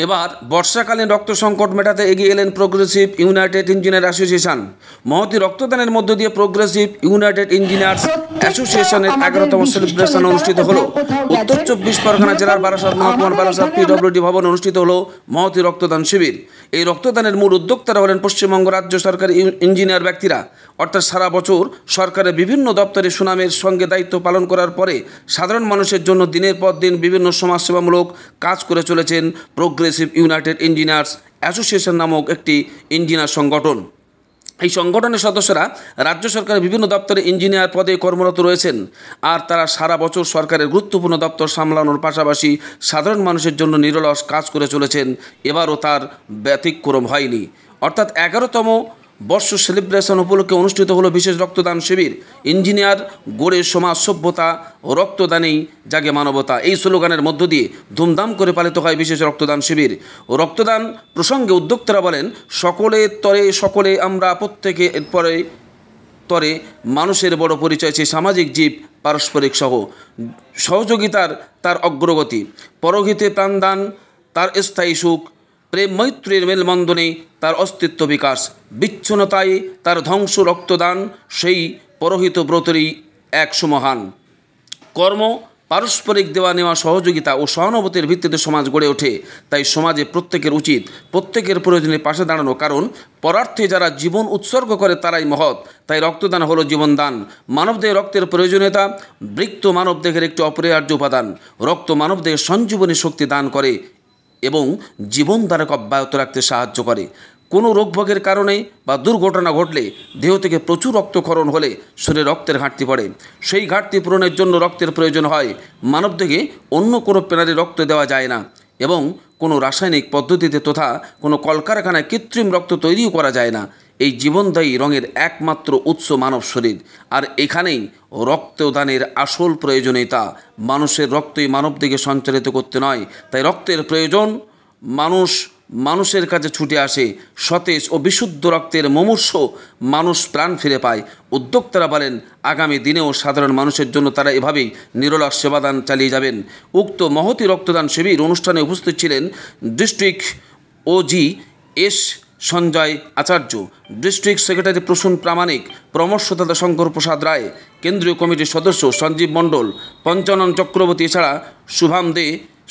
এবার বর্ষাকালীন রক্ত সংকট মেটাতে এগিয়ে এলেন প্রোগ্রেসিভ ইউনাইটেড ইঞ্জিনিয়ার অ্যাসোসিয়েশন। মহতী রক্তদানের মধ্য দিয়ে প্রোগ্রেসিভ ইউনাইটেড ইঞ্জিনিয়ার্স অ্যাসোসিয়েশনের 11তম সেলিব্রেশন অনুষ্ঠিত হলো। উত্তর 24 পরগনা জেলার বারাসাত মহকুমার বারাসাত পিডব্লিউডি ভবনে অনুষ্ঠিত হলো মহতী রক্তদান শিবির। এই রক্তদানের মূল উদ্যোক্তারা হলেন পশ্চিমবঙ্গ রাজ্য সরকারি ইঞ্জিনিয়ার ব্যক্তিরা। অর্থাৎ সারা বছর সরকারের বিভিন্ন দপ্তরে সুনামের সঙ্গে দায়িত্ব পালন করার পরে সাধারণ মানুষের জন্য দিনের পর দিন বিভিন্ন সমাজসেবামূলক কাজ করে চলেছেন প্রোগ্রেসিভ ইউনাইটেড ইঞ্জিনিয়ার্স অ্যাসোসিয়েশন নামক একটি ইঞ্জিনিয়ার সংগঠন। এই সংগঠনের সদস্যরা রাজ্য সরকারের বিভিন্ন দপ্তরে ইঞ্জিনিয়ার পদে কর্মরত রয়েছেন। আর তারা সারা বছর সরকারের গুরুত্বপূর্ণ দপ্তর সামলানোর পাশাপাশি সাধারণ মানুষের জন্য নিরলস কাজ করে চলেছেন। এবারও তার ব্যতিক্রম হয়নি। অর্থাৎ 11তম বর্ষ সেলিব্রেশন উপলক্ষে অনুষ্ঠিত হলো বিশেষ রক্তদান শিবির। ইঞ্জিনিয়ার গড়ে সমাজ সভ্যতা ও রক্তদানেই জাগে মানবতা, এই স্লোগানের মধ্য দিয়ে ধুমধাম করে পালিত হয় বিশেষ রক্তদান শিবির। ও রক্তদান প্রসঙ্গে উদ্যোক্তারা বলেন, সকলে আমরা প্রত্যেকে পরে তরে মানুষের বড় পরিচয় সে সামাজিক জীব, পারস্পরিক সহযোগিতার তার অগ্রগতি, পরহিতে প্রাণদান তার স্থায়ী সুখ, প্রেম মৈত্রীর মেলবন্ধনে তার অস্তিত্ব বিকাশ, বিচ্ছিন্নতায় তার ধ্বংস, রক্তদান সেই পরহিত ব্রতেরই এক সুমহান কর্ম। পারস্পরিক দেওয়া নেওয়া, সহযোগিতা ও সহানুভূতির ভিত্তিতে সমাজ গড়ে ওঠে। তাই সমাজে প্রত্যেকের উচিত প্রত্যেকের প্রয়োজনে পাশে দাঁড়ানো, কারণ পরার্থে যারা জীবন উৎসর্গ করে তারাই মহৎ। তাই রক্তদান হলো জীবনদান। মানবদেহে রক্তের প্রয়োজনীয়তা। বৃক্ত মানবদেহের একটি অপরিহার্য উপাদান। রক্ত মানবদেহের সঞ্জীবনী শক্তি দান করে এবং জীবনধারাকে অব্যাহত রাখতে সাহায্য করে। কোনো রোগভোগের কারণে বা দুর্ঘটনা ঘটলে দেহ থেকে প্রচুর রক্তক্ষরণ হলে শরীরে রক্তের ঘাটতি পড়ে। সেই ঘাটতি পূরণের জন্য রক্তের প্রয়োজন হয়। মানবদেহে অন্য কোনো প্রাণীর রক্ত দেওয়া যায় না এবং কোনো রাসায়নিক পদ্ধতিতে তথা কোনো কলকারখানায় কৃত্রিম রক্ত তৈরিও করা যায় না। এই জীবনদায়ী রঙের একমাত্র উৎস মানব শরীর। আর এখানেই রক্তদানের আসল প্রয়োজনীয়তা। মানুষের রক্তই মানবদেহে সঞ্চালিত করতে নয়। তাই রক্তের প্রয়োজন। মানুষের কাছে ছুটে আসে সতেজ ও বিশুদ্ধ রক্তের মুমূর্ষ মানুষ প্রাণ ফিরে পায়। উদ্যোক্তারা বলেন, আগামী দিনেও সাধারণ মানুষের জন্য তারা এভাবেই নিরলস সেবাদান চালিয়ে যাবেন। উক্ত মহতী রক্তদান শিবির অনুষ্ঠানে উপস্থিত ছিলেন ডিস্ট্রিক্ট ওজি এস সঞ্জয় আচার্য, ডিস্ট্রিক্ট সেক্রেটারি প্রসূন প্রামাণিক, পরামর্শদাতা শঙ্কর প্রসাদ রায়, কেন্দ্রীয় কমিটির সদস্য সঞ্জীব মণ্ডল, পঞ্চানন চক্রবর্তী, এছাড়া শুভাম দে,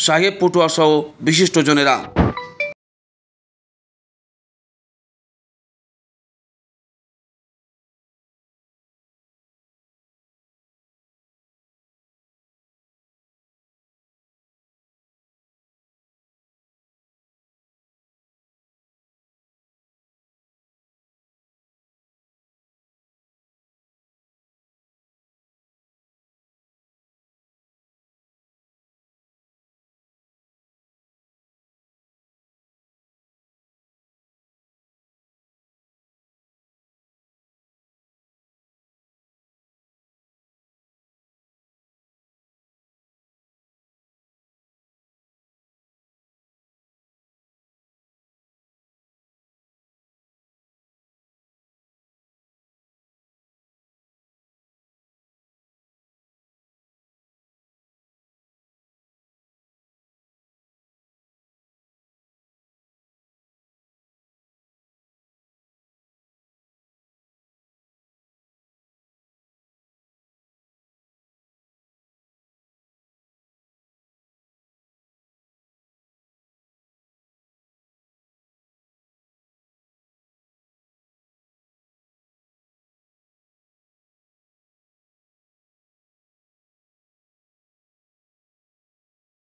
সাহেব পটুয়া সহ বিশিষ্টজনেরা।